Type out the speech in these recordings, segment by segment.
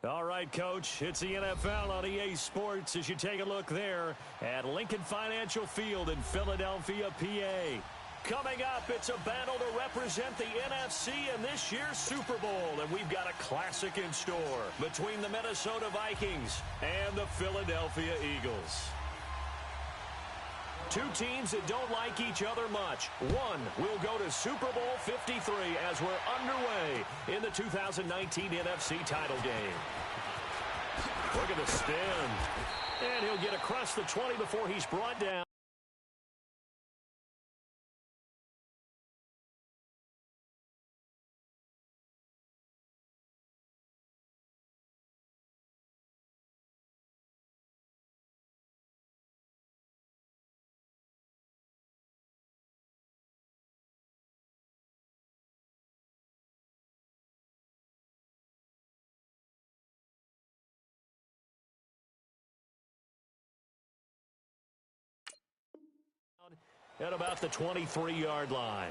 All right, Coach, it's the NFL on EA Sports as you take a look there at Lincoln Financial Field in Philadelphia, PA. Coming up, it's a battle to represent the NFC in this year's Super Bowl, and we've got a classic in store between the Minnesota Vikings and the Philadelphia Eagles. Two teams that don't like each other much. One will go to Super Bowl 53 as we're underway in the 2019 NFC title game. Look at the spin. And he'll get across the 20 before he's brought down. At about the 23-yard line.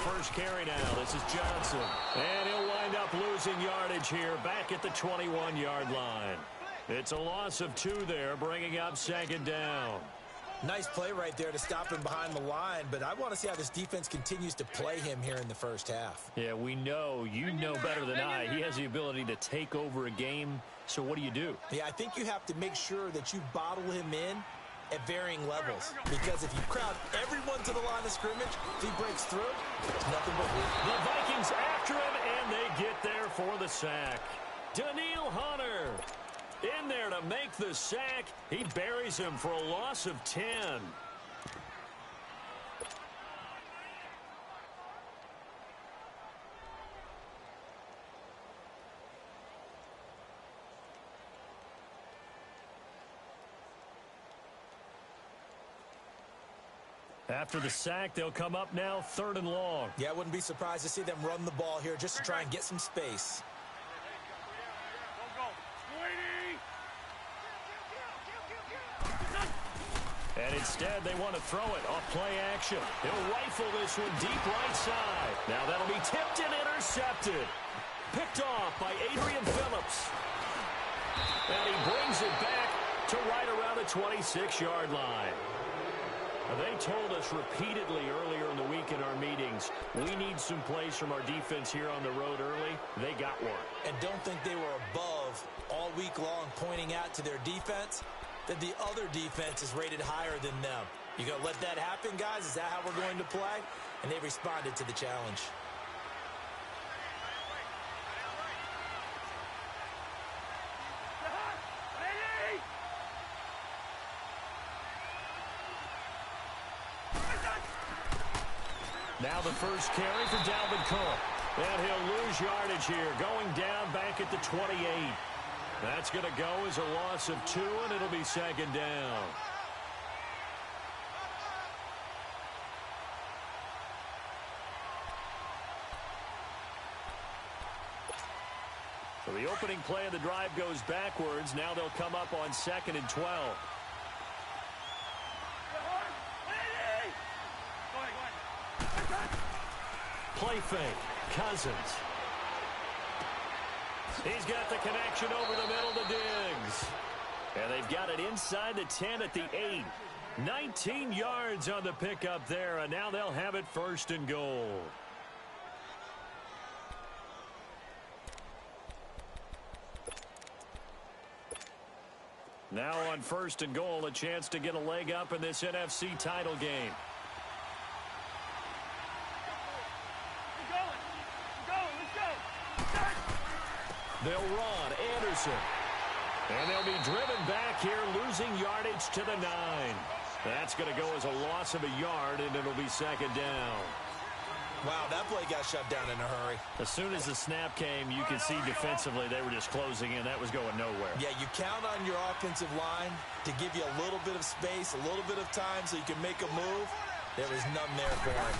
First carry now. This is Johnson. And he'll wind up losing yardage here back at the 21-yard line. It's a loss of 2 there, bringing up second down. Nice play right there to stop him behind the line, but I want to see how this defense continues to play him here in the first half. Yeah, we know. You know better than I. He has the ability to take over a game, so what do? Yeah, I think you have to make sure that you bottle him in at varying levels, because if you crowd everyone to the line of scrimmage, if he breaks through, it's nothing but wood. The Vikings after him, and they get there for the sack. Daniil Hunter in there to make the sack. He buries him for a loss of 10. After the sack, they'll come up now 3rd and long. Yeah, I wouldn't be surprised to see them run the ball here just to try and get some space. And instead, they want to throw it off play action. He'll rifle this one deep right side. Now that'll be tipped and intercepted. Picked off by Adrian Phillips. And he brings it back to right around the 26-yard line. They told us repeatedly earlier in the week in our meetings, we need some plays from our defense here on the road early. They got one. And don't think they were above all week long pointing out to their defense that the other defense is rated higher than them. You going to let that happen, guys? Is that how we're going to play? And they responded to the challenge. Now the first carry for Dalvin Cook. And he'll lose yardage here, going down back at the 28. That's going to go as a loss of 2, and it'll be second down. So the opening play of the drive goes backwards. Now they'll come up on 2nd and 12. Play fake. Cousins. He's got the connection over the middle to Diggs. And they've got it inside the 10 at the 8. 19 yards on the pickup there, and now they'll have it 1st and goal. Now on 1st and goal, a chance to get a leg up in this NFC title game. They'll run Anderson. And they'll be driven back here, losing yardage to the 9. That's going to go as a loss of a yard, and it'll be second down. Wow, that play got shut down in a hurry. As soon as the snap came, you could see defensively they were just closing in. That was going nowhere. Yeah, you count on your offensive line to give you a little bit of space, a little bit of time so you can make a move. There was none there for him.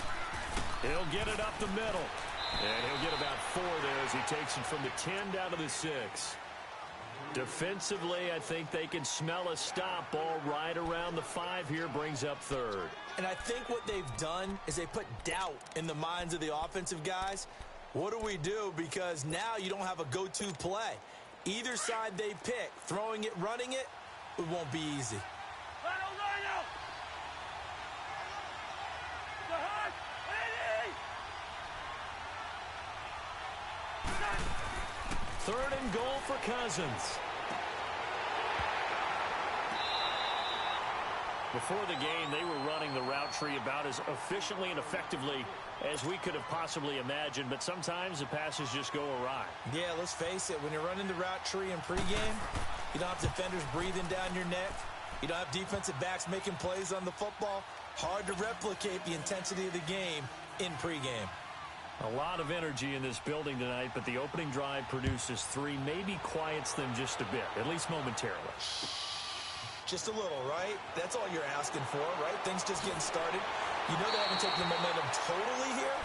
He'll get it up the middle. And he'll get about 4 there as he takes it from the 10 down to the 6. Defensively, I think they can smell a stop. Ball right around the 5 here, brings up 3rd. And I think what they've done is they put doubt in the minds of the offensive guys. What do we do? Because now you don't have a go-to play. Either side they pick, throwing it, running it, it won't be easy. Third and goal for Cousins. Before the game, they were running the route tree about as efficiently and effectively as we could have possibly imagined, but sometimes the passes just go awry. Yeah, let's face it, when you're running the route tree in pregame, you don't have defenders breathing down your neck. You don't have defensive backs making plays on the football. Hard to replicate the intensity of the game in pregame. A lot of energy in this building tonight, but the opening drive produces 3, maybe quiets them just a bit, at least momentarily. Just a little, right? That's all you're asking for, right? Things just getting started. You know they haven't taken the momentum totally here,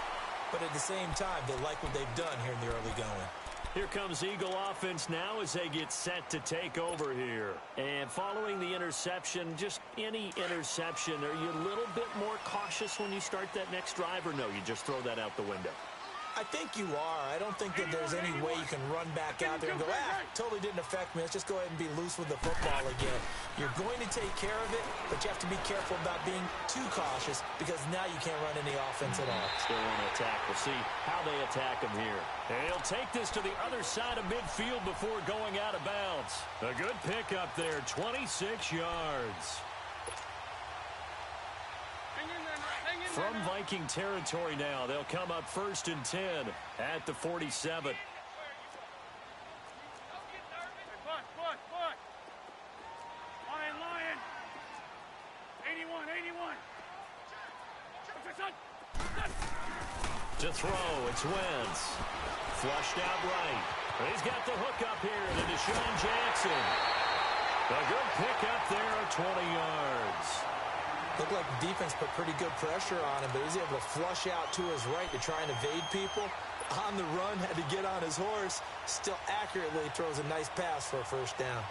but at the same time, they like what they've done here in the early going. Here comes Eagle offense now as they get set to take over here. And following the interception, just any interception, are you a little bit more cautious when you start that next drive, or no, you just throw that out the window? I think you are. I don't think that there's any way you can run back out there and go, totally didn't affect me. Let's just go ahead and be loose with the football again. You're going to take care of it, but you have to be careful about being too cautious because now you can't run any offense at all. Still want to attack. We'll see how they attack him here. And he'll take this to the other side of midfield before going out of bounds. A good pickup there, 26 yards. From Viking territory now, they'll come up 1st and 10 at the 47. Lion. 81. To throw, it's Wentz. Flushed out right. He's got the hook up here to Deshaun Jackson. A good pickup there, 20 yards. Looked like the defense put pretty good pressure on him, but he was able to flush out to his right to try and evade people. On the run, had to get on his horse. Still accurately throws a nice pass for a 1st down.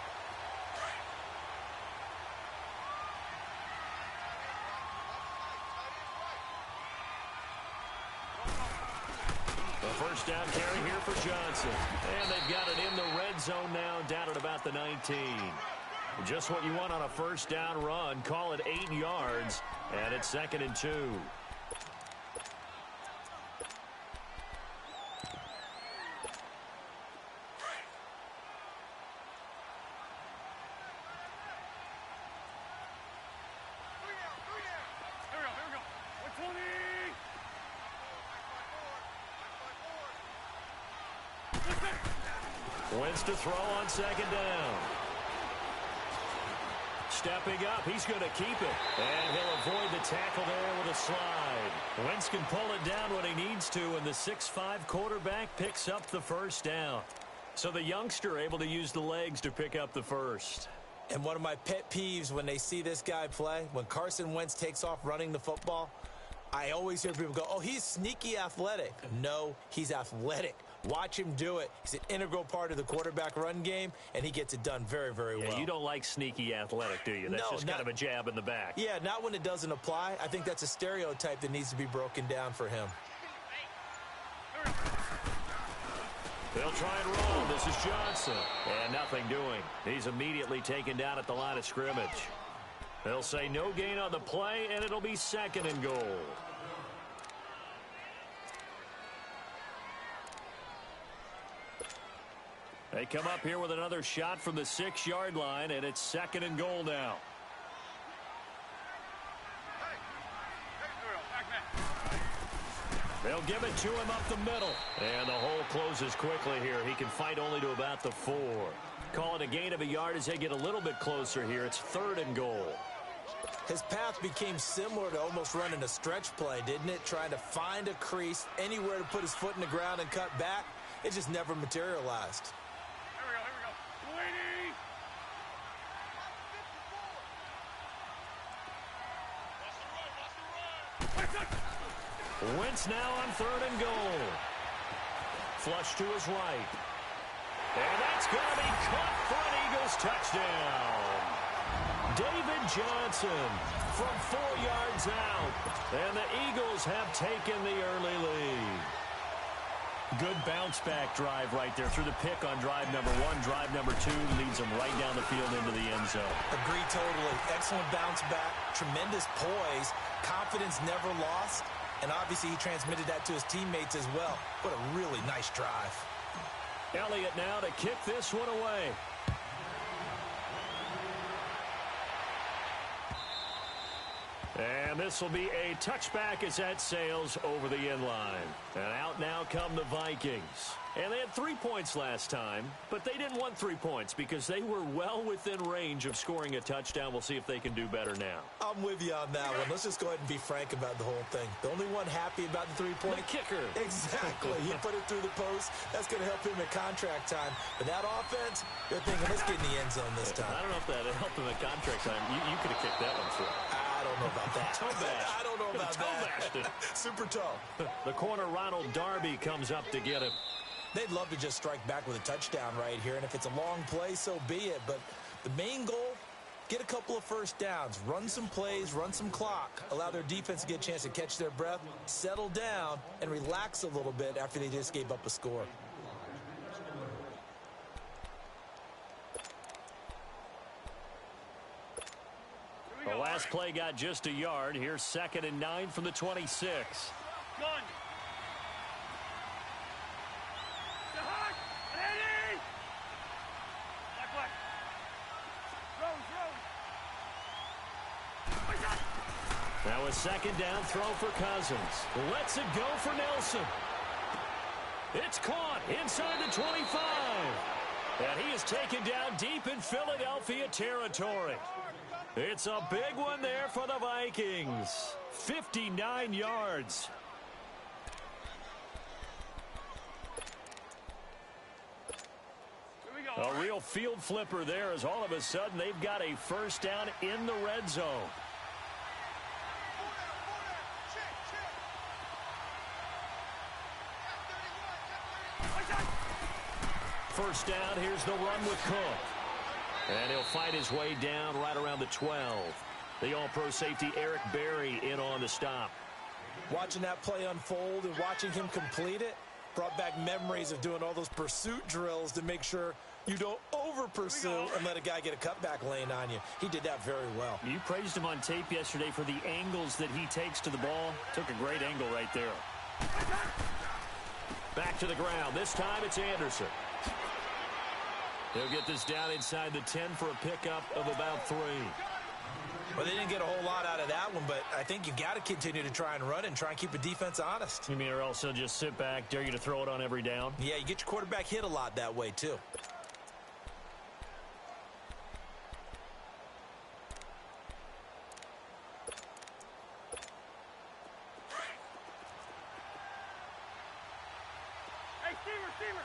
The 1st down carry here for Johnson. And they've got it in the red zone now, down at about the 19. Just what you want on a 1st down run. Call it 8 yards, and it's 2nd and 2. Wentz to throw on 2nd down. Stepping up, he's going to keep it. And he'll avoid the tackle there with a slide. Wentz can pull it down when he needs to, and the 6'5" quarterback picks up the 1st down. So the youngster able to use the legs to pick up the 1st. And one of my pet peeves when they see this guy play, when Carson Wentz takes off running the football, I always hear people go, oh, he's sneaky athletic. No, he's athletic. Watch him do it. He's an integral part of the quarterback run game, and he gets it done very, very well. Yeah, you don't like sneaky athletic, do you? That's just kind of a jab in the back. Yeah, not when it doesn't apply. I think that's a stereotype that needs to be broken down for him. They'll try and roll. This is Johnson. And nothing doing. He's immediately taken down at the line of scrimmage. They'll say no gain on the play, and it'll be 2nd and goal. They come up here with another shot from the 6-yard line, and it's 2nd and goal now. They'll give it to him up the middle. And the hole closes quickly here. He can fight only to about the 4. Call it a gain of a yard as they get a little bit closer here. It's 3rd and goal. His path became similar to almost running a stretch play, didn't it? Trying to find a crease, anywhere to put his foot in the ground and cut back. It just never materialized. Here we go. 20. Wentz now on 3rd and goal. Flush to his right. And that's going to be caught for an Eagles touchdown. David Johnson from 4 yards out. And the Eagles have taken the early lead. Good bounce-back drive right there through the pick on drive number 1. Drive number 2 leads them right down the field into the end zone. Agree totally. Excellent bounce back. Tremendous poise. Confidence never lost. And obviously he transmitted that to his teammates as well. What a really nice drive. Elliott now to kick this one away. And this will be a touchback as that sails over the end line. And out now come the Vikings. And they had 3 points last time, but they didn't want 3 points because they were well within range of scoring a touchdown. We'll see if they can do better now. I'm with you on that one. Let's just go ahead and be frank about the whole thing. The only one happy about the 3-point? The kicker. Exactly. He put it through the post. That's going to help him at contract time. But that offense, they're thinking, let's get in the end zone this time. I don't know if that helped him at contract time. You could have kicked that one through. I don't know about that. Toe bash. I don't know about that. Super toe. The corner, Ronald Darby, comes up to get him. They'd love to just strike back with a touchdown right here, and if it's a long play, so be it. But the main goal, get a couple of first downs, run some plays, run some clock, allow their defense to get a chance to catch their breath, settle down, and relax a little bit after they just gave up a score. The last play got just a yard. Here's 2nd and 9 from the 26. Gun. Now a 2nd down throw for Cousins. Lets it go for Nelson. It's caught inside the 25. And he is taken down deep in Philadelphia territory. It's a big one there for the Vikings. 59 yards. A real field flipper there as all of a sudden they've got a first down in the red zone. First down, here's the run with Cook. And he'll fight his way down right around the 12. The all-pro safety Eric Berry in on the stop. Watching that play unfold and watching him complete it brought back memories of doing all those pursuit drills to make sure you don't over-pursue and let a guy get a cutback lane on you. He did that very well. You praised him on tape yesterday for the angles that he takes to the ball. Took a great angle right there. Back to the ground. This time it's Anderson. He'll get this down inside the 10 for a pickup of about 3. Well, they didn't get a whole lot out of that one, but I think you got to continue to try and run and try and keep the defense honest. You mean or else they'll just sit back, dare you to throw it on every down? Yeah, you get your quarterback hit a lot that way, too. Hey, Steamer.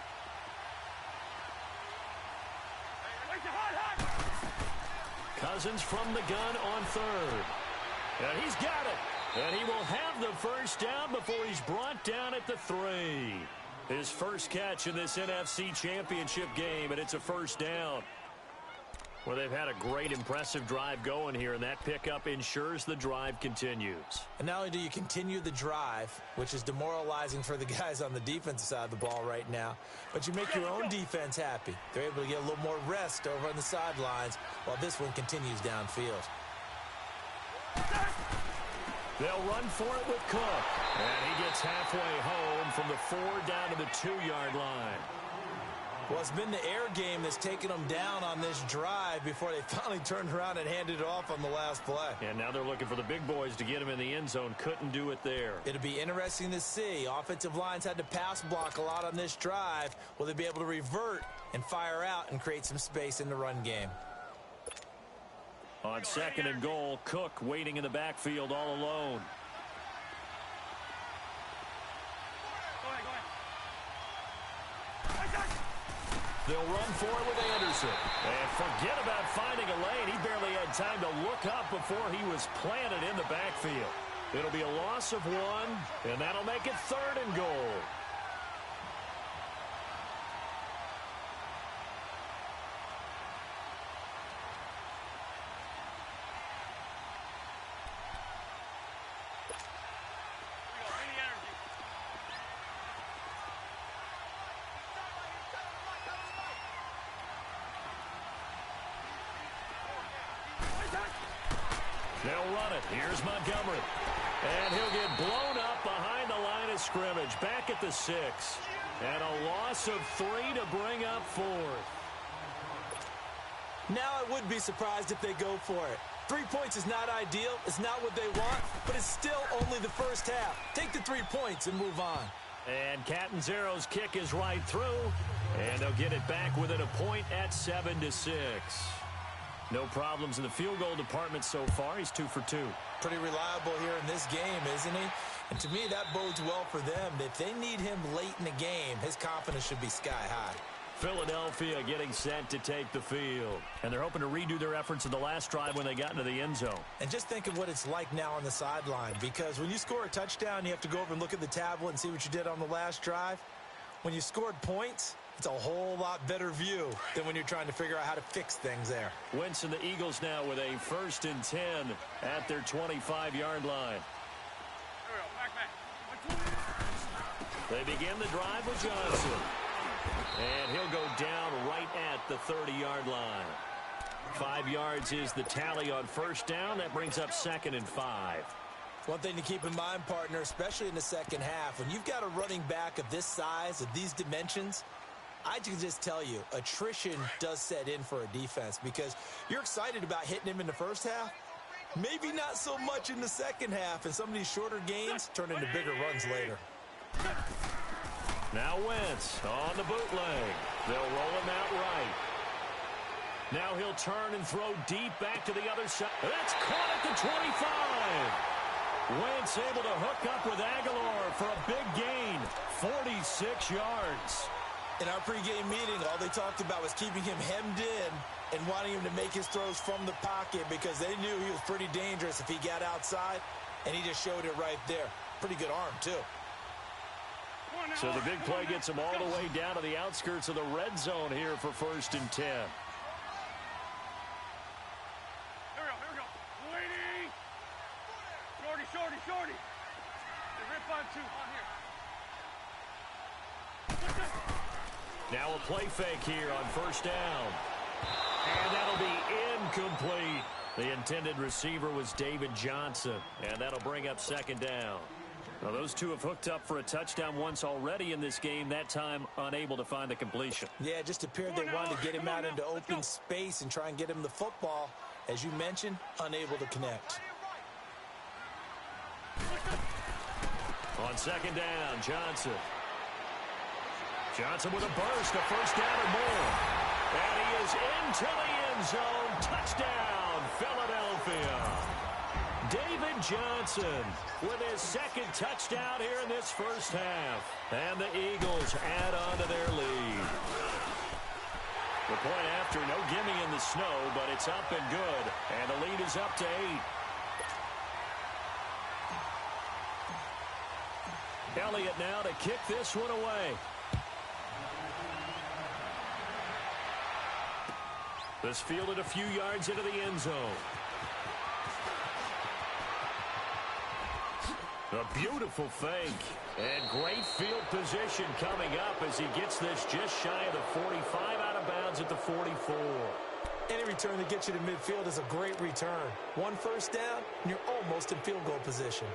Cousins from the gun on 3rd. And he's got it. And he will have the first down before he's brought down at the 3. His first catch in this NFC Championship game, and it's a first down. Well, they've had a great, impressive drive going here, and that pickup ensures the drive continues. And not only do you continue the drive, which is demoralizing for the guys on the defensive side of the ball right now, but you make your own defense happy. They're able to get a little more rest over on the sidelines while this one continues downfield. They'll run for it with Cook. And he gets halfway home from the 4 down to the 2-yard line. Well, it's been the air game that's taken them down on this drive before they finally turned around and handed it off on the last play. And now they're looking for the big boys to get him in the end zone. Couldn't do it there. It'll be interesting to see. Offensive lines had to pass block a lot on this drive. Will they be able to revert and fire out and create some space in the run game? On second and goal, Cook waiting in the backfield all alone. They'll run for it with Anderson. And forget about finding a lane. He barely had time to look up before he was planted in the backfield. It'll be a loss of 1, and that'll make it 3rd and goal. They'll run it. Here's Montgomery. And he'll get blown up behind the line of scrimmage. Back at the 6. And a loss of 3 to bring up 4th. Now I would be surprised if they go for it. 3 points is not ideal. It's not what they want, but it's still only the first half. Take the 3 points and move on. And Catanzaro's kick is right through. And they'll get it back within a point at 7-6. No problems in the field goal department so far. He's 2 for 2. Pretty reliable here in this game, isn't he? And to me, that bodes well for them. If they need him late in the game, his confidence should be sky high. Philadelphia getting set to take the field. And they're hoping to redo their efforts in the last drive when they got into the end zone. And just think of what it's like now on the sideline. Because when you score a touchdown, you have to go over and look at the tablet and see what you did on the last drive. When you scored points, it's a whole lot better view than when you're trying to figure out how to fix things there. Wentz and the Eagles now with a 1st and 10 at their 25-yard line. They begin the drive with Johnson. And he'll go down right at the 30-yard line. 5 yards is the tally on 1st down. That brings up 2nd and 5. One thing to keep in mind, partner, especially in the second half, when you've got a running back of this size, of these dimensions, I can just tell you, attrition does set in for a defense because you're excited about hitting him in the first half. Maybe not so much in the second half, and some of these shorter gains turn into bigger runs later. Now Wentz on the bootleg. They'll roll him out right. Now he'll turn and throw deep back to the other side. That's caught at the 25. Wentz able to hook up with Aguilar for a big gain. 46 yards. In our pregame meeting, all they talked about was keeping him hemmed in and wanting him to make his throws from the pocket because they knew he was pretty dangerous if he got outside, and he just showed it right there. Pretty good arm, too. So the big play gets him all the way down to the outskirts of the red zone here for 1st and 10. Here we go. Waiting. Shorty. They rip on 2. On here. Now a play fake here on 1st down. And that'll be incomplete. The intended receiver was David Johnson. And that'll bring up 2nd down. Now those two have hooked up for a touchdown once already in this game, that time unable to find the completion. Yeah, it just appeared they wanted to get him out into open space and try and get him the football. As you mentioned, unable to connect. On 2nd down, Johnson. Johnson with a burst, a 1st down or more. And he is into the end zone. Touchdown, Philadelphia. David Johnson with his 2nd touchdown here in this 1st half. And the Eagles add on to their lead. The point after, no gimme in the snow, but it's up and good. And the lead is up to 8. Elliott now to kick this one away. This fielded a few yards into the end zone. A beautiful fake. And great field position coming up as he gets this just shy of the 45, out of bounds at the 44. Any return that gets you to midfield is a great return. 1 1st down, and you're almost in field goal position.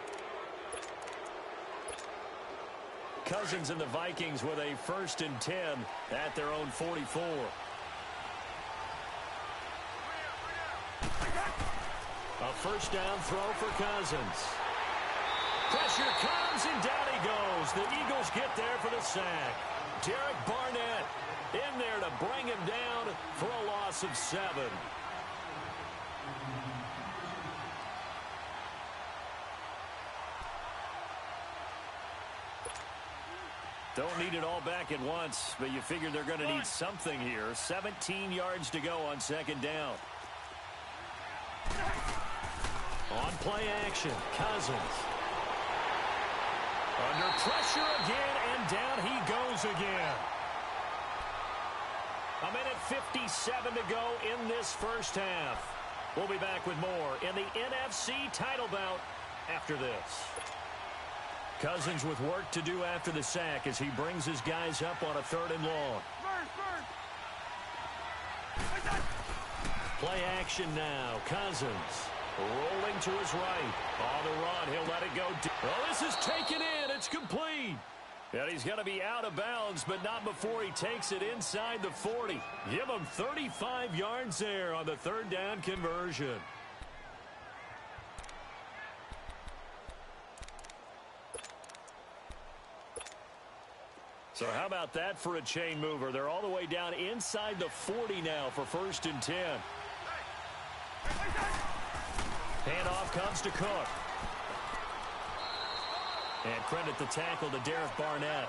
Cousins and the Vikings with a 1st and 10 at their own 44. A 1st down throw for Cousins. Pressure comes, and down he goes. The Eagles get there for the sack. Derek Barnett in there to bring him down for a loss of 7. Don't need it all back at once, but you figure they're going to need something here. 17 yards to go on second down. On play action, Cousins. Under pressure again, and down he goes again. A minute 57 to go in this first half. We'll be back with more in the NFC title bout after this. Cousins with work to do after the sack as he brings his guys up on a 3rd and long. Play action now. Cousins rolling to his right. On the run, he'll let it go. Oh, this is taken in. It's complete. And he's going to be out of bounds, but not before he takes it inside the 40. Give him 35 yards there on the 3rd down conversion. So how about that for a chain mover? They're all the way down inside the 40 now for 1st and 10. Handoff comes to Cook. And credit the tackle to Derek Barnett.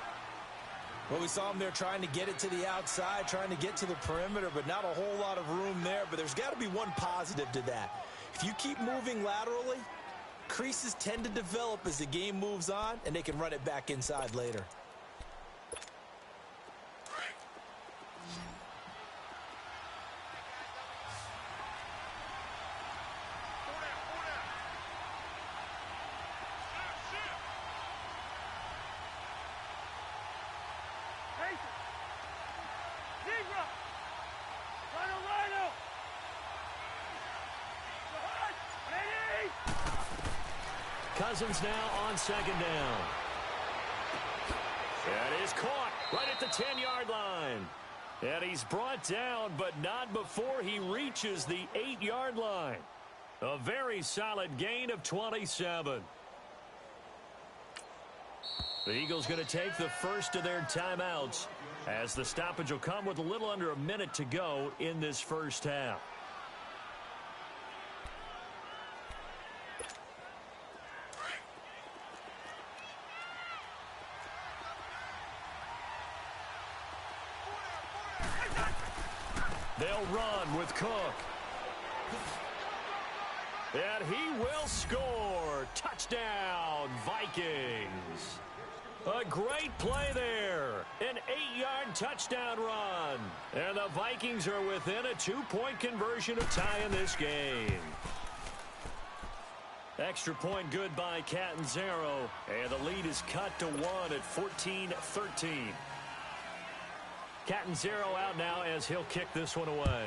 Well, we saw him there trying to get it to the outside, trying to get to the perimeter, but not a whole lot of room there. But there's got to be one positive to that. If you keep moving laterally, creases tend to develop as the game moves on, and they can run it back inside later. Cousins now on 2nd down. That is caught right at the 10-yard line. And he's brought down, but not before he reaches the 8-yard line. A very solid gain of 27. The Eagles going to take the first of their timeouts as the stoppage will come with a little under a minute to go in this first half. They'll run with Cook. And he will score. Touchdown, Vikings. A great play there. An 8-yard touchdown run. And the Vikings are within a 2-point conversion of tying this game. Extra point good by Catanzaro. And the lead is cut to 1 at 14-13. Catanzaro out now as he'll kick this one away.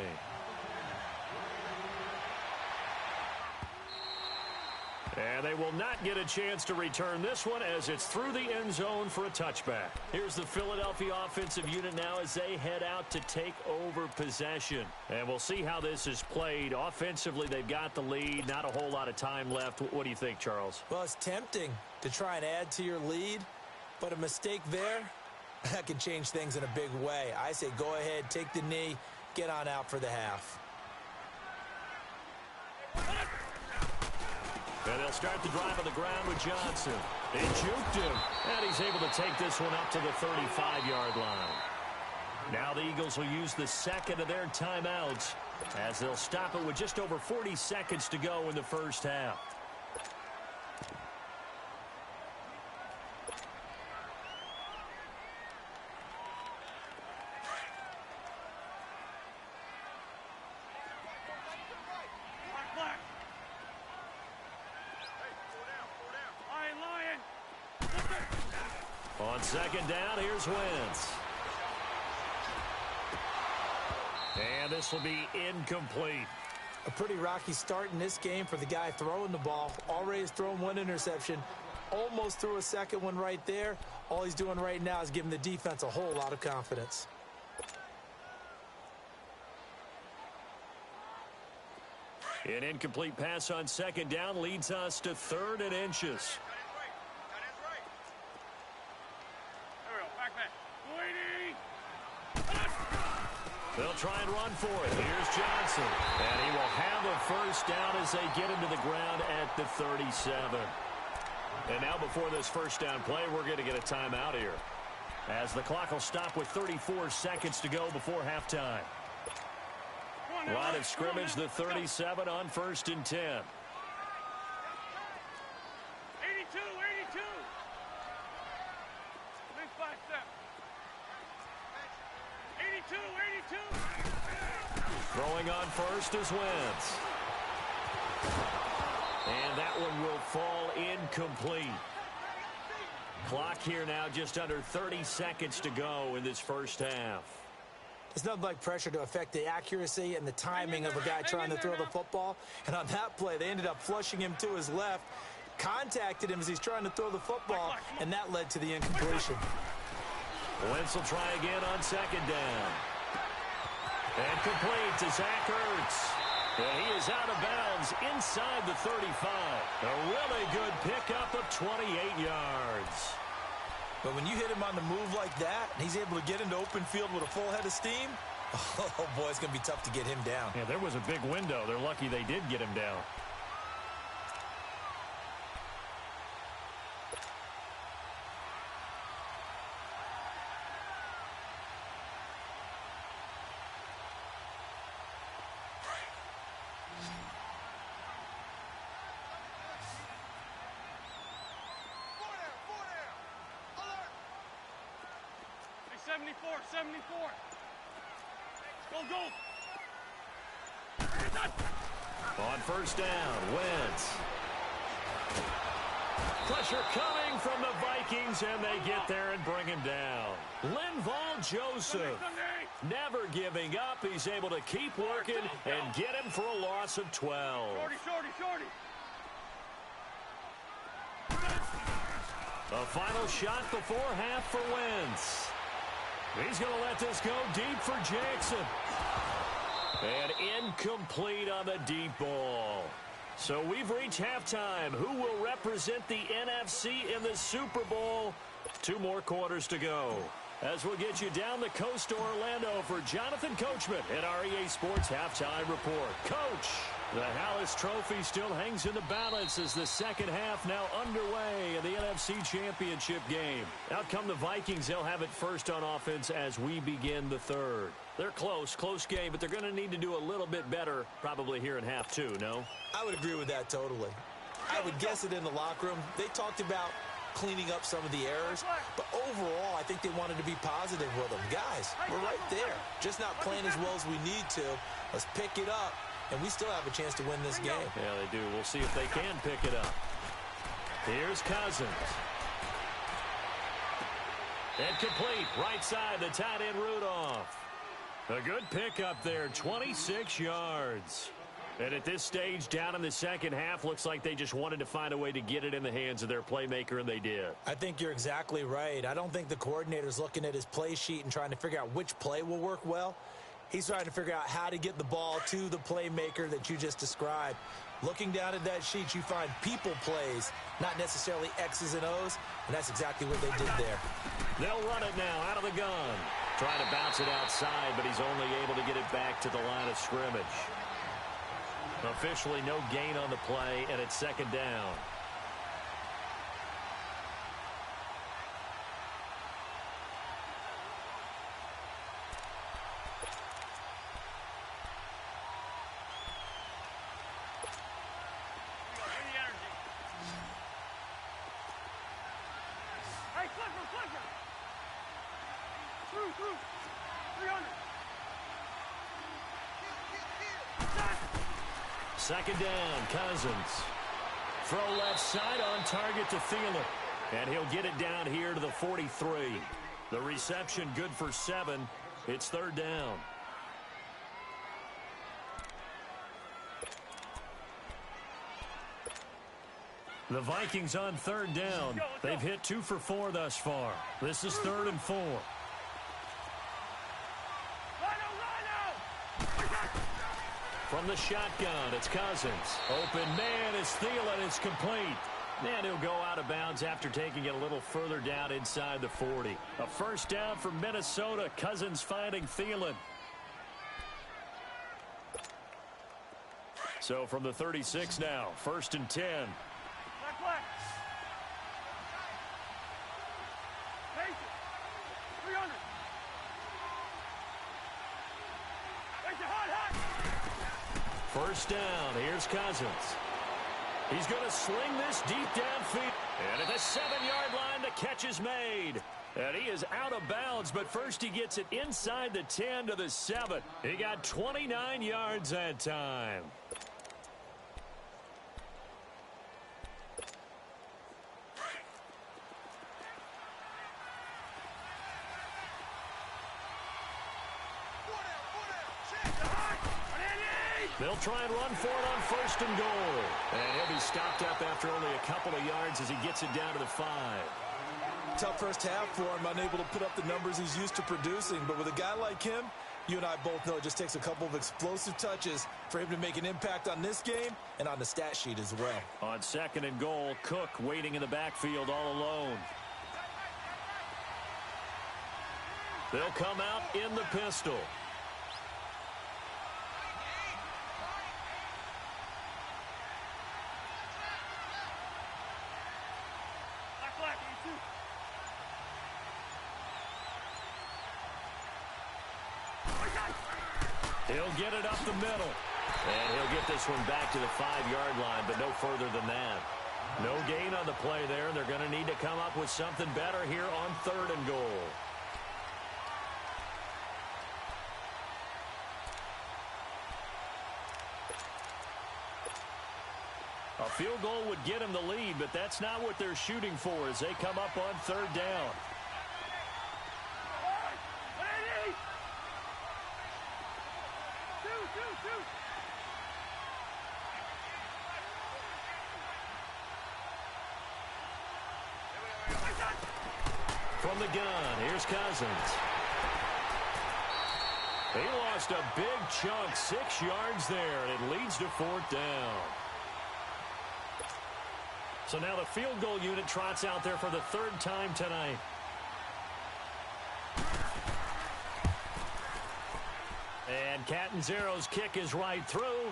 And they will not get a chance to return this one as it's through the end zone for a touchback. Here's the Philadelphia offensive unit now as they head out to take over possession. And we'll see how this is played. Offensively, they've got the lead. Not a whole lot of time left. What do you think, Charles? Well, it's tempting to try and add to your lead, but a mistake there, that can change things in a big way. I say go ahead, take the knee, get on out for the half. And they'll start the drive on the ground with Johnson. They juked him, and he's able to take this one up to the 35-yard line. Now the Eagles will use the second of their timeouts as they'll stop it with just over 40 seconds to go in the first half. On second down, here's Wentz. And this will be incomplete. A pretty rocky start in this game for the guy throwing the ball. Already has thrown one interception. Almost threw a second one right there. All he's doing right now is giving the defense a whole lot of confidence. An incomplete pass on second down leads us to 3rd and inches. They'll try and run for it. Here's Johnson. And he will have a first down as they get him to the ground at the 37. And now before this first down play, we're going to get a timeout here. as the clock will stop with 34 seconds to go before halftime. Line of scrimmage, the 37 on 1st and 10. 82, 82. Next 5 steps. 82, 82. Throwing on first is Wentz. And that one will fall incomplete. Clock here now just under 30 seconds to go in this first half. It's nothing like pressure to affect the accuracy and the timing of a guy trying to throw the football. And on that play, they ended up flushing him to his left, contacted him as he's trying to throw the football, and that led to the incompletion. Wentz will try again on 2nd down. And complete to Zach Ertz. And he is out of bounds inside the 35. A really good pickup of 28 yards. But when you hit him on the move like that, and he's able to get into open field with a full head of steam, oh, boy, it's going to be tough to get him down. Yeah, there was a big window. They're lucky they did get him down. Hey, 74, 74. Go, go. On 1st down, Wentz. Pressure coming from the Vikings, and they get there and bring him down. Linval Joseph, never giving up. He's able to keep working and get him for a loss of 12. Shorty, shorty, shorty. The final shot before half for Wentz. He's going to let this go deep for Jackson. And incomplete on the deep ball. So we've reached halftime. Who will represent the NFC in the Super Bowl? 2 more quarters to go. As we'll get you down the coast to Orlando for Jonathan Coachman at our EA Sports Halftime Report. Coach, the Hallis Trophy still hangs in the balance as the second half now underway in the NFC Championship game. Out come the Vikings. They'll have it first on offense as we begin the third. They're close game, but they're going to need to do a little bit better probably here in half 2, no? I would agree with that totally. I would guess it in the locker room. They talked about cleaning up some of the errors, but overall, I think they wanted to be positive with them. Guys, we're right there. Just not playing as well as we need to. Let's pick it up, and we still have a chance to win this game. Yeah, they do. We'll see if they can pick it up. Here's Cousins. And complete. Right side, the tight end Rudolph. A good pickup there, 26 yards. And at this stage, down in the second half, looks like they just wanted to find a way to get it in the hands of their playmaker, and they did. I think you're exactly right. I don't think the coordinator's looking at his play sheet and trying to figure out which play will work well. He's trying to figure out how to get the ball to the playmaker that you just described. Looking down at that sheet, you find people plays, not necessarily X's and O's, and that's exactly what they did there. They'll run it now out of the gun. Trying to bounce it outside, but he's only able to get it back to the line of scrimmage. Officially no gain on the play, and it's 2nd down. Hey, Clifford. Through. 300. 2nd down, Cousins. Throw left side on target to Thielen. And he'll get it down here to the 43. The reception good for 7. It's 3rd down. The Vikings on 3rd down. They've hit 2 for 4 thus far. This is 3rd and 4. From the shotgun, it's Cousins. Open man is Thielen. It's complete. And he'll go out of bounds after taking it a little further down inside the 40. A 1st down for Minnesota. Cousins finding Thielen. So from the 36 now, 1st and 10. Black. 300. Make it hot, hot. First down. Here's Cousins. He's going to sling this deep downfield. And at the 7-yard line, the catch is made. And he is out of bounds, but first he gets it inside the 10 to the 7. He got 29 yards that time. They'll try and run for it on first and goal. And he'll be stopped up after only a couple of yards as he gets it down to the 5. Tough first half for him, unable to put up the numbers he's used to producing. But with a guy like him, you and I both know it just takes a couple of explosive touches for him to make an impact on this game and on the stat sheet as well. On second and goal, Cook waiting in the backfield all alone. They'll come out in the pistol. He'll get it up the middle. And he'll get this one back to the 5-yard line, but no further than that. No gain on the play there. They're going to need to come up with something better here on third and goal. A field goal would get him the lead, but that's not what they're shooting for as they come up on third down. From the gun, here's Cousins. He lost a big chunk, 6 yards there, and it leads to fourth down. So now the field goal unit trots out there for the 3rd time tonight. And Catanzero's kick is right through.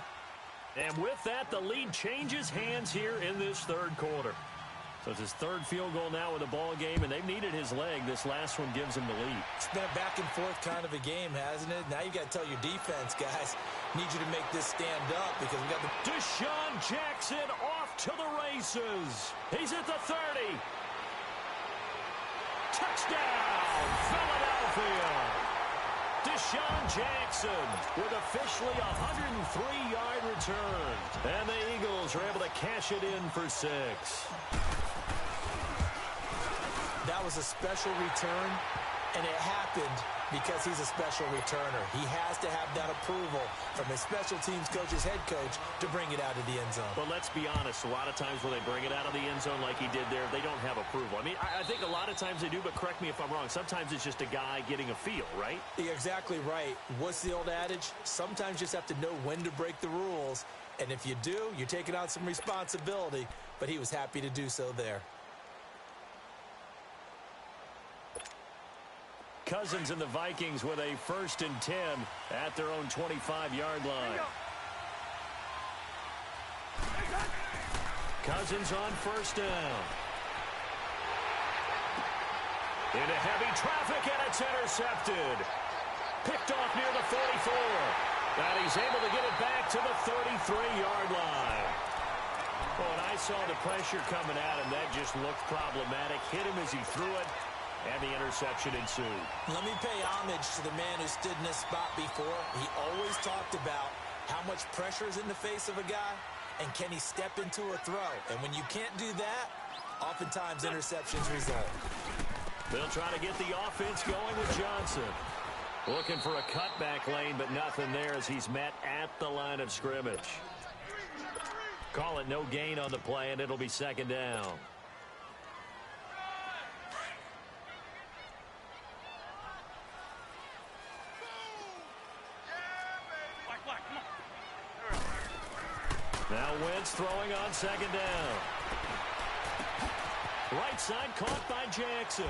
And with that, the lead changes hands here in this 3rd quarter. So it's his 3rd field goal now with the ball game, and they've needed his leg. This last one gives him the lead. It's been a back-and-forth kind of a game, hasn't it? Now you got to tell your defense, guys, need you to make this stand up because we got the... Deshaun Jackson off to the races. He's at the 30. Touchdown, Philadelphia. Deshaun Jackson with officially a 103-yard return. And the Eagles are able to cash it in for 6. That was a special return, and it happened because he's a special returner. He has to have that approval from his special teams coach, his head coach, to bring it out of the end zone. But let's be honest, a lot of times when they bring it out of the end zone like he did there, they don't have approval. I mean, I think a lot of times they do, but correct me if I'm wrong. Sometimes it's just a guy getting a feel, right? You're exactly right. What's the old adage? Sometimes you just have to know when to break the rules, and if you do, you're taking on some responsibility, but he was happy to do so there. Cousins and the Vikings with a 1st and 10 at their own 25-yard line. Cousins on first down. Into heavy traffic, and it's intercepted. Picked off near the 44. And he's able to get it back to the 33-yard line. Oh, and I saw the pressure coming at him. That just looked problematic. Hit him as he threw it. And the interception ensued. Let me pay homage to the man who stood in this spot before. He always talked about how much pressure is in the face of a guy, and can he step into a throw? And when you can't do that, oftentimes interceptions result. They'll try to get the offense going with Johnson. Looking for a cutback lane, but nothing there as he's met at the line of scrimmage. Call it no gain on the play, and it'll be 2nd down. Now Wentz throwing on 2nd down. Right side caught by Jackson.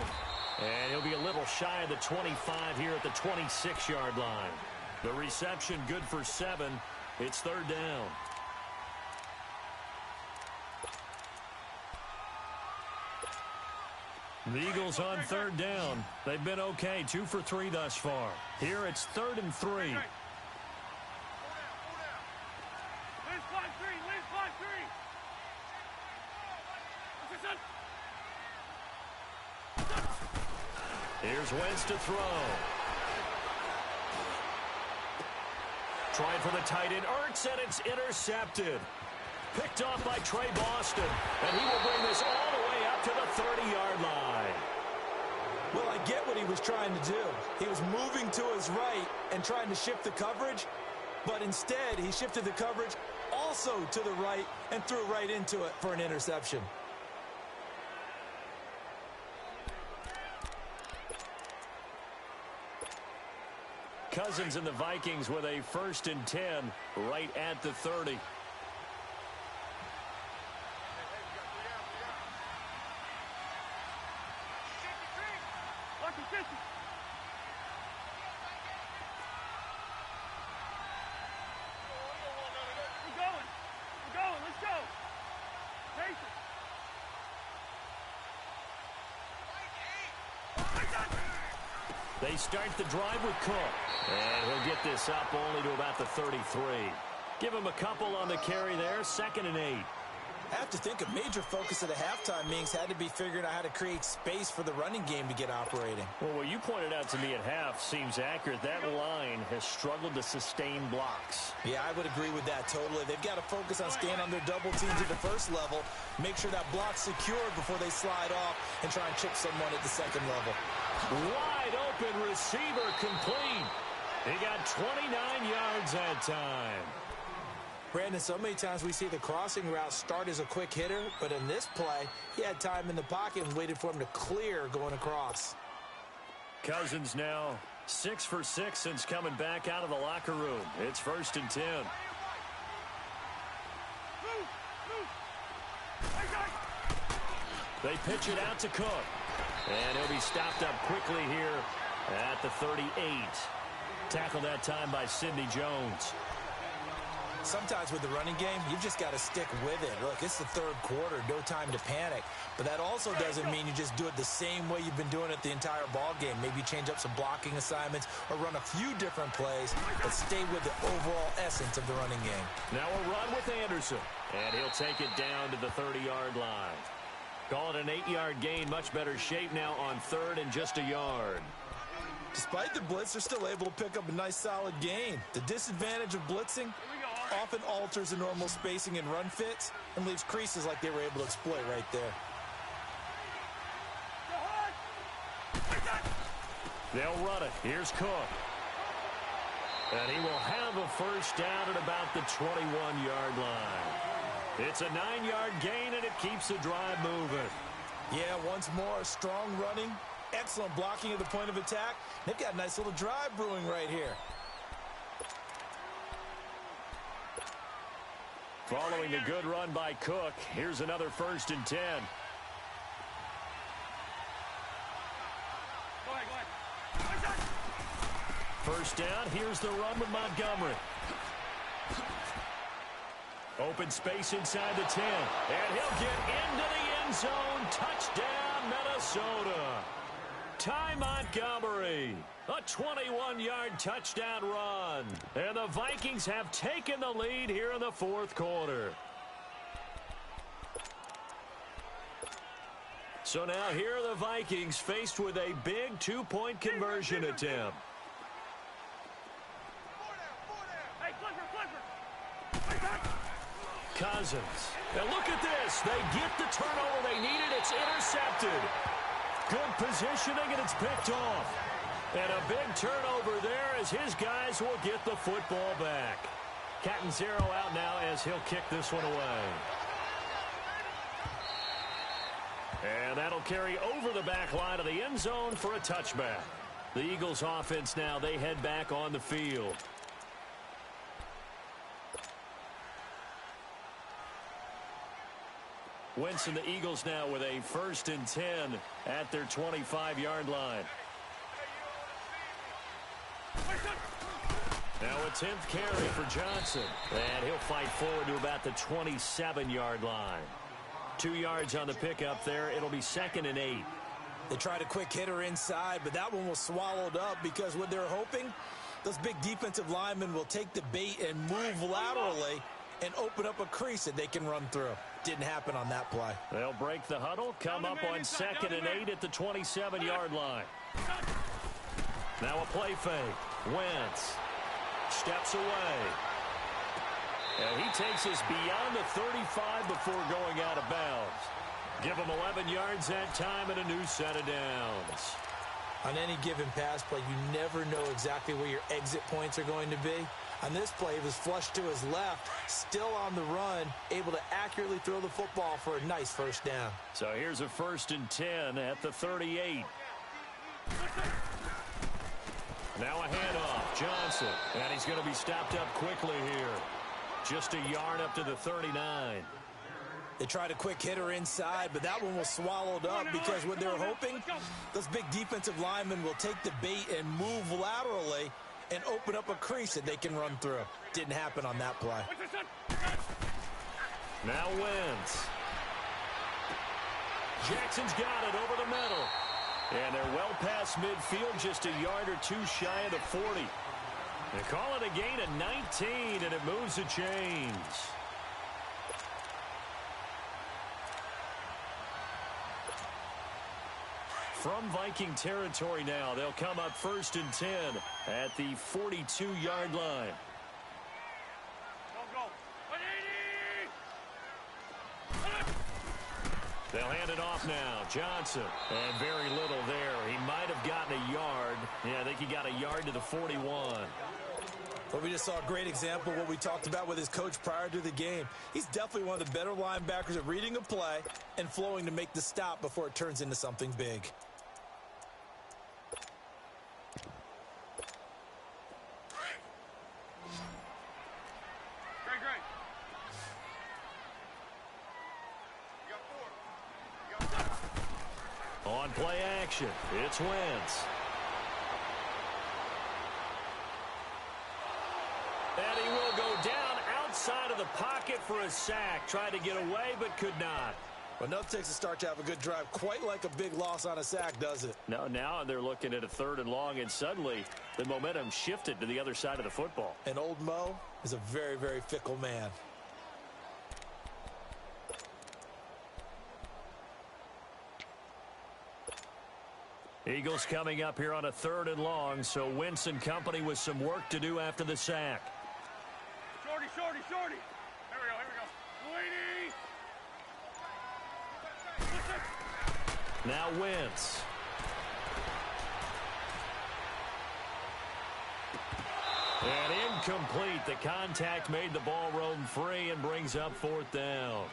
And he'll be a little shy of the 25 here at the 26-yard line. The reception good for 7. It's 3rd down. The Eagles on third down. They've been okay, 2 for 3 thus far. Here it's 3rd and 3. Here's Wentz to throw. Trying for the tight end, Ertz, and it's intercepted. Picked off by Trey Boston, and he will bring this all the way up to the 30-yard line. Well, I get what he was trying to do. He was moving to his right and trying to shift the coverage, but instead he shifted the coverage also to the right and threw right into it for an interception. Cousins and the Vikings with a 1st and 10 right at the 30. They start the drive with Cook. And he'll get this up only to about the 33. Give him a couple on the carry there. 2nd and 8. I have to think a major focus of the halftime meetings had to be figuring out how to create space for the running game to get operating. Well, what you pointed out to me at half seems accurate. That line has struggled to sustain blocks. Yeah, I would agree with that totally. They've got to focus on staying on their double teams at the first level, make sure that block's secured before they slide off and try and chip someone at the second level. Wide open receiver complete. He got 29 yards that time. Brandon, so many times we see the crossing route start as a quick hitter, but in this play, he had time in the pocket and waited for him to clear going across. Cousins now 6 for 6 since coming back out of the locker room. It's 1st and 10. They pitch it out to Cook. And he'll be stopped up quickly here at the 38. Tackled that time by Sidney Jones. Sometimes with the running game, you've just got to stick with it. Look, it's the third quarter, no time to panic. But that also doesn't mean you just do it the same way you've been doing it the entire ball game. Maybe change up some blocking assignments or run a few different plays, but stay with the overall essence of the running game. Now a run with Anderson, and he'll take it down to the 30-yard line. Call it an 8-yard gain, much better shape now on 3rd and just a yard. Despite the blitz, they're still able to pick up a nice solid gain. The disadvantage of blitzing often alters the normal spacing and run fits and leaves creases like they were able to exploit right there. They'll run it. Here's Cook. And he will have a first down at about the 21-yard line. It's a 9-yard gain, and it keeps the drive moving. Yeah, once more, strong running, excellent blocking at the point of attack. They've got a nice little drive brewing right here. Following a good run by Cook, here's another 1st and 10. First down, here's the run with Montgomery. Open space inside the 10. And he'll get into the end zone. Touchdown, Minnesota. Ty Montgomery. A 21-yard touchdown run. And the Vikings have taken the lead here in the 4th quarter. So now here are the Vikings faced with a big 2-point conversion attempt. Cousins. And look at this. They get the turnover they needed. It's intercepted. Good positioning, and it's picked off. And a big turnover there as his guys will get the football back. Catanzaro out now as he'll kick this one away. And that'll carry over the back line of the end zone for a touchback. The Eagles offense now, they head back on the field. Wentz and the Eagles now with a 1st and 10 at their 25-yard line. Now a 10th carry for Johnson. And he'll fight forward to about the 27-yard line. 2 yards on the pickup there. It'll be 2nd and 8. They tried a quick hitter inside, but that one was swallowed up because what they're hoping, those big defensive linemen will take the bait and move laterally and open up a crease that they can run through. Didn't happen on that play. They'll break the huddle, come up on 2nd and 8 at the 27-yard line. Now a play fake. Wentz steps away. And he takes us beyond the 35 before going out of bounds. Give him 11 yards that time and a new set of downs. On any given pass play, you never know exactly where your exit points are going to be. On this play, it was flushed to his left, still on the run, able to accurately throw the football for a nice first down. So here's a 1st and 10 at the 38. Now a handoff, Johnson, and he's going to be stopped up quickly here. Just a yard up to the 39. They tried a quick hitter inside, but that one was swallowed up because what they're hoping, those big defensive linemen will take the bait and move laterally and open up a crease that they can run through. Didn't happen on that play. Now Wentz. Jackson's got it over the middle. And they're well past midfield, just a yard or two shy of the 40. They call it a gain of 19, and it moves the chains. From Viking territory now, they'll come up 1st and 10 at the 42-yard line. They'll hand it off now. Johnson. And very little there. He might have gotten a yard. Yeah, I think he got a yard to the 41. But we just saw a great example of what we talked about with his coach prior to the game. He's definitely one of the better linebackers at reading a play and flowing to make the stop before it turns into something big. On play action, it's Wentz. And he will go down outside of the pocket for a sack. Tried to get away, but could not. Well, no takes a start to have a good drive. Quite like a big loss on a sack, does it? No, now they're looking at a 3rd and long, and suddenly the momentum shifted to the other side of the football. And old Mo is a very, very fickle man. Eagles coming up here on a 3rd and long, so Wentz and company with some work to do after the sack. Shorty. Here we go. Now Wentz. And incomplete. The contact made the ball roam free and brings up 4th down.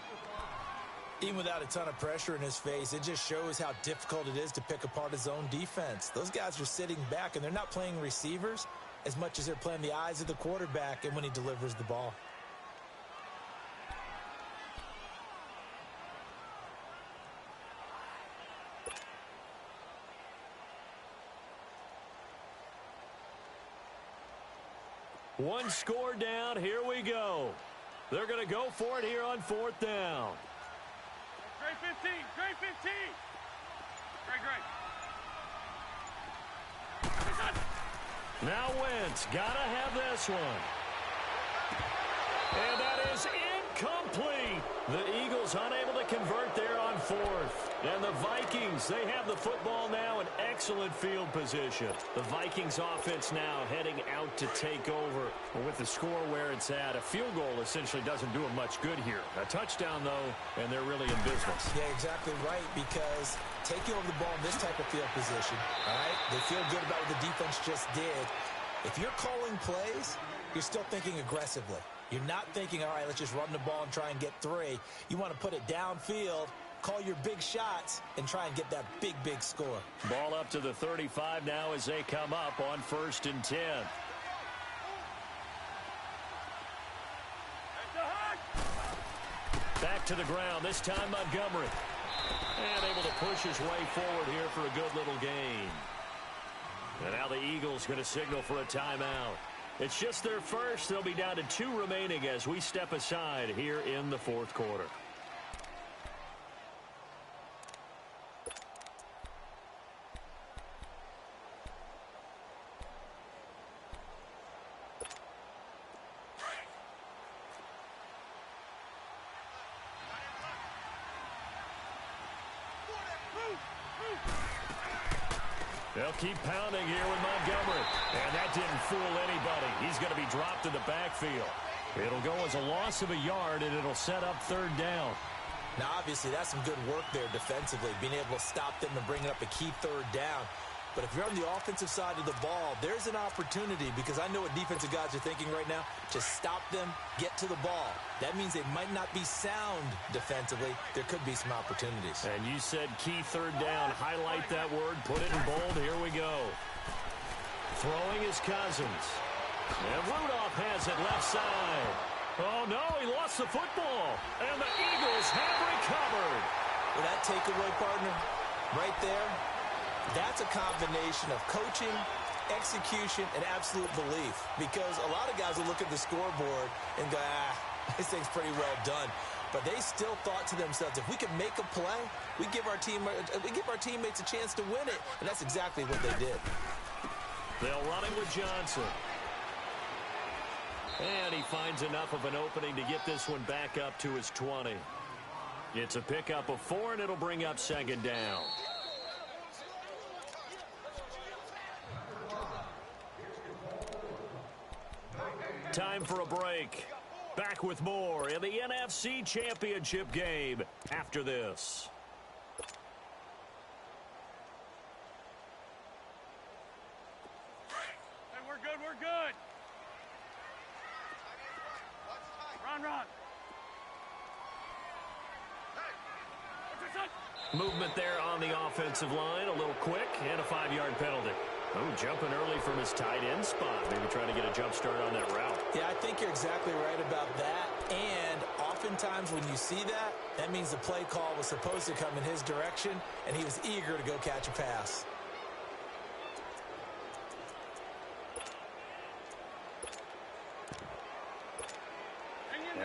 Even without a ton of pressure in his face, it just shows how difficult it is to pick apart his own defense. Those guys are sitting back, and they're not playing receivers as much as they're playing the eyes of the quarterback and when he delivers the ball. One score down. Here we go. They're going to go for it here on 4th down. Great 15. Great. Now Wentz. Gotta have this one. And that is incomplete. The Eagles unable to convert there on 4th. And the Vikings, they have the football now in excellent field position. The Vikings offense now heading out to take over. With the score where it's at, a field goal essentially doesn't do them much good here. A touchdown, though, and they're really in business. Yeah, exactly right, because taking over the ball in this type of field position, all right, they feel good about what the defense just did. If you're calling plays, you're still thinking aggressively. You're not thinking, all right, let's just run the ball and try and get 3. You want to put it downfield, call your big shots, and try and get that big, big score. Ball up to the 35 now as they come up on 1st and 10. Back to the ground, this time Montgomery. And able to push his way forward here for a good little gain. And now the Eagles going to signal for a timeout. It's just their first. They'll be down to 2 remaining as we step aside here in the 4th quarter. They'll keep pounding here with Montgomery. And that didn't fool anybody. He's going to be dropped in the backfield. It'll go as a loss of a yard, and it'll set up third down. Now, obviously, that's some good work there defensively, being able to stop them and bringing up a key third down. But if you're on the offensive side of the ball, there's an opportunity, because I know what defensive guys are thinking right now. Just stop them, get to the ball. That means they might not be sound defensively. There could be some opportunities. And you said key third down. Highlight that word. Put it in bold. Here we go. Throwing is Cousins. And Rudolph has it left side. Oh, no, he lost the football. And the Eagles have recovered. With that takeaway, partner, right there, that's a combination of coaching, execution, and absolute belief. Because a lot of guys will look at the scoreboard and go, this thing's pretty well done. But they still thought to themselves, if we can make a play, we give our teammates a chance to win it. And that's exactly what they did. They'll run it with Johnson. And he finds enough of an opening to get this one back up to his 20. It's a pickup of 4, and it'll bring up second down. Time for a break. Back with more in the NFC Championship game after this. Hey, we're good, we're good. Run. Movement there on the offensive line. A little quick and a 5-yard penalty. Oh, jumping early from his tight end spot. Maybe trying to get a jump start on that route. Yeah, I think you're exactly right about that. And oftentimes when you see that, that means the play call was supposed to come in his direction, and he was eager to go catch a pass.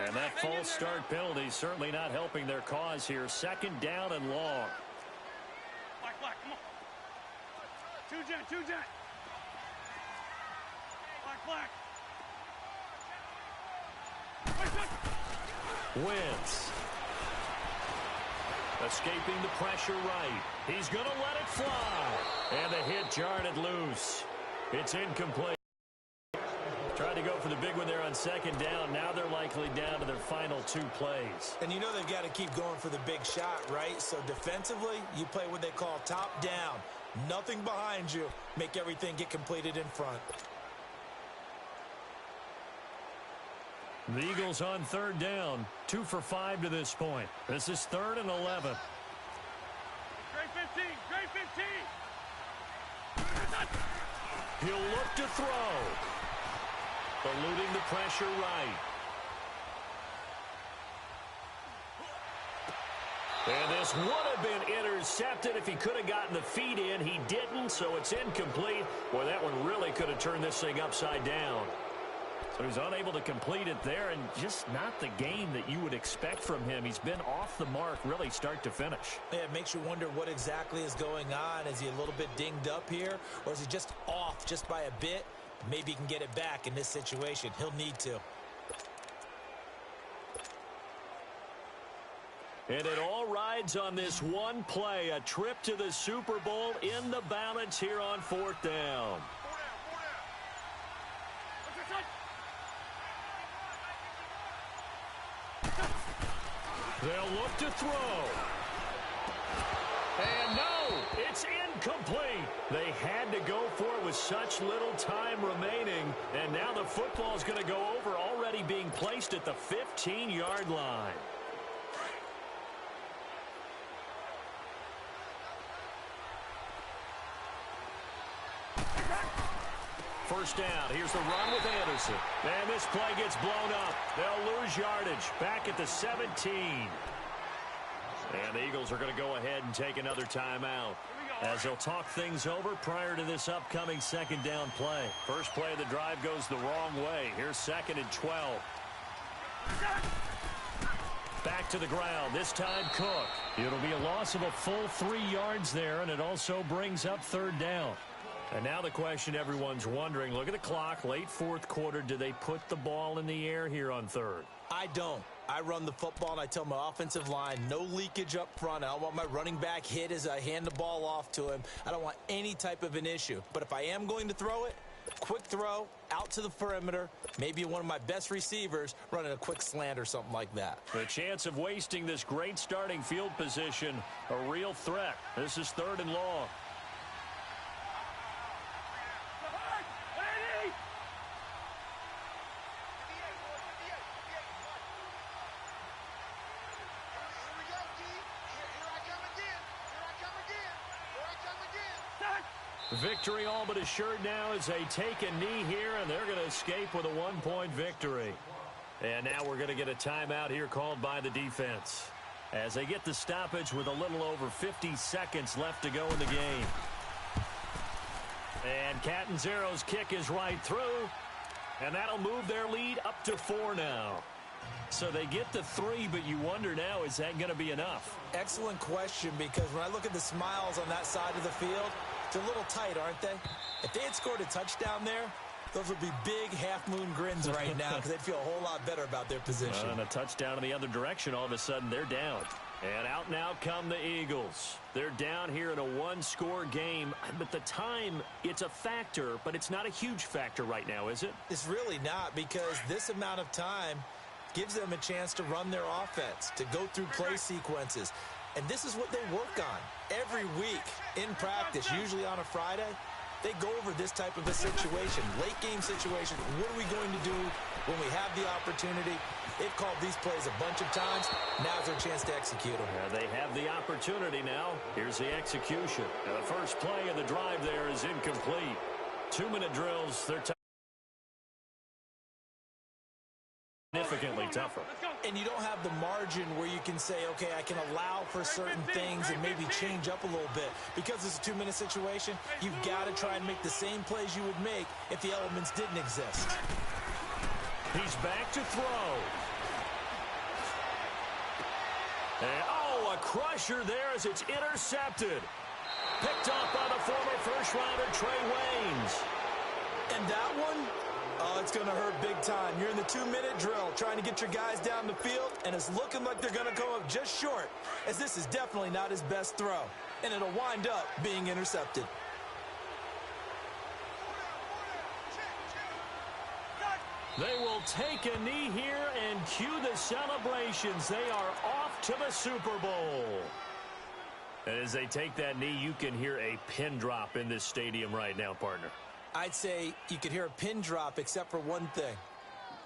And that false start penalty certainly not helping their cause here. Second down and long. Black, come on. Two jet. Black. Wentz. Escaping the pressure right. He's going to let it fly. And the hit jarred it loose. It's incomplete. Tried to go for the big one there on second down. Now they're likely down to their final 2 plays. And you know they've got to keep going for the big shot, right? So defensively, you play what they call top down. Nothing behind you. Make everything get completed in front. The Eagles on third down. 2 for 5 to this point. This is 3rd and 11. Great 15. He'll look to throw. Eluding the pressure right. And this would have been intercepted if he could have gotten the feet in. He didn't, so it's incomplete. Boy, that one really could have turned this thing upside down. So he's unable to complete it there, and just not the game that you would expect from him. He's been off the mark really start to finish. Yeah, it makes you wonder what exactly is going on. Is he a little bit dinged up here, or is he just off just by a bit? Maybe he can get it back in this situation. He'll need to. And it all rides on this one play. A trip to the Super Bowl in the balance here on 4th down. They'll look to throw. And no, it's incomplete. They had to go for it with such little time remaining. And now the football's going to go over, already being placed at the 15-yard line. First down. Here's the run with Anderson. And this play gets blown up. They'll lose yardage. Back at the 17. And the Eagles are going to go ahead and take another timeout as they'll talk things over prior to this upcoming second down play. First play of the drive goes the wrong way. Here's 2nd and 12. Back to the ground. This time Cook. It'll be a loss of a full 3 yards there, and it also brings up 3rd down. And now the question everyone's wondering, look at the clock, late 4th quarter, do they put the ball in the air here on 3rd? I don't. I run the football, and I tell my offensive line, no leakage up front. I don't want my running back hit as I hand the ball off to him. I don't want any type of an issue. But if I am going to throw it, quick throw, out to the perimeter, maybe one of my best receivers running a quick slant or something like that. The chance of wasting this great starting field position, a real threat. This is 3rd and long. Victory all but assured now as they take a knee here, and they're going to escape with a 1-point victory. And now we're going to get a timeout here called by the defense as they get the stoppage with a little over 50 seconds left to go in the game. And Catanzaro's kick is right through, and that'll move their lead up to 4 now. So they get the 3, but you wonder now, is that going to be enough? Excellent question, because when I look at the smiles on that side of the field, they're a little tight, aren't they? If they had scored a touchdown there, those would be big half-moon grins right now because they'd feel a whole lot better about their position. And a touchdown in the other direction, all of a sudden they're down. And out now come the Eagles. They're down here in a 1-score game. But the time, it's a factor, but it's not a huge factor right now, is it? It's really not, because this amount of time gives them a chance to run their offense, to go through play sequences. And this is what they work on every week in practice, usually on a Friday. They go over this type of a situation, late game situation. What are we going to do when we have the opportunity? They've called these plays a bunch of times. Now's their chance to execute them. They have the opportunity now. Here's the execution. Now the first play of the drive there is incomplete. 2-minute drills. They're significantly tougher. And you don't have the margin where you can say, okay, I can allow for certain things and maybe change up a little bit. Because it's a 2-minute situation, you've got to try and make the same plays you would make if the elements didn't exist. He's back to throw. And, a crusher there as it's intercepted. Picked up by the former first-rounder Trey Waynes. And that one? Oh, it's going to hurt big time. You're in the 2-minute drill trying to get your guys down the field, and it's looking like they're going to come up just short, as this is definitely not his best throw, and it'll wind up being intercepted. They will take a knee here and cue the celebrations. They are off to the Super Bowl. And as they take that knee, you can hear a pin drop in this stadium right now, partner. I'd say you could hear a pin drop except for one thing.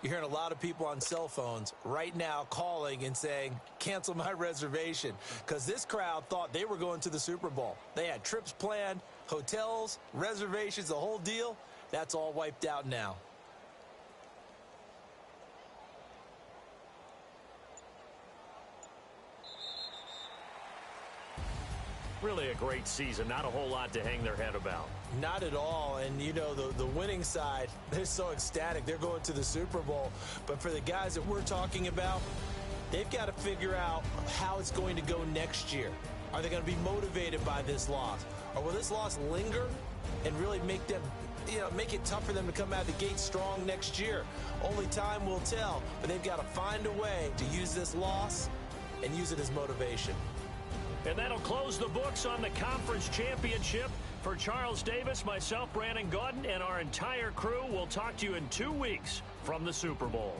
You're hearing a lot of people on cell phones right now calling and saying, cancel my reservation, because this crowd thought they were going to the Super Bowl. They had trips planned, hotels, reservations, the whole deal. That's all wiped out now. Really a great season. Not a whole lot to hang their head about. Not at all. And, you know, the winning side, they're so ecstatic. They're going to the Super Bowl. But for the guys that we're talking about, they've got to figure out how it's going to go next year. Are they going to be motivated by this loss? Or will this loss linger and really make them, make it tough for them to come out of the gate strong next year? Only time will tell. But they've got to find a way to use this loss and use it as motivation. And that'll close the books on the conference championship. For Charles Davis, myself, Brandon Gaudin, and our entire crew, we'll talk to you in 2 weeks from the Super Bowl.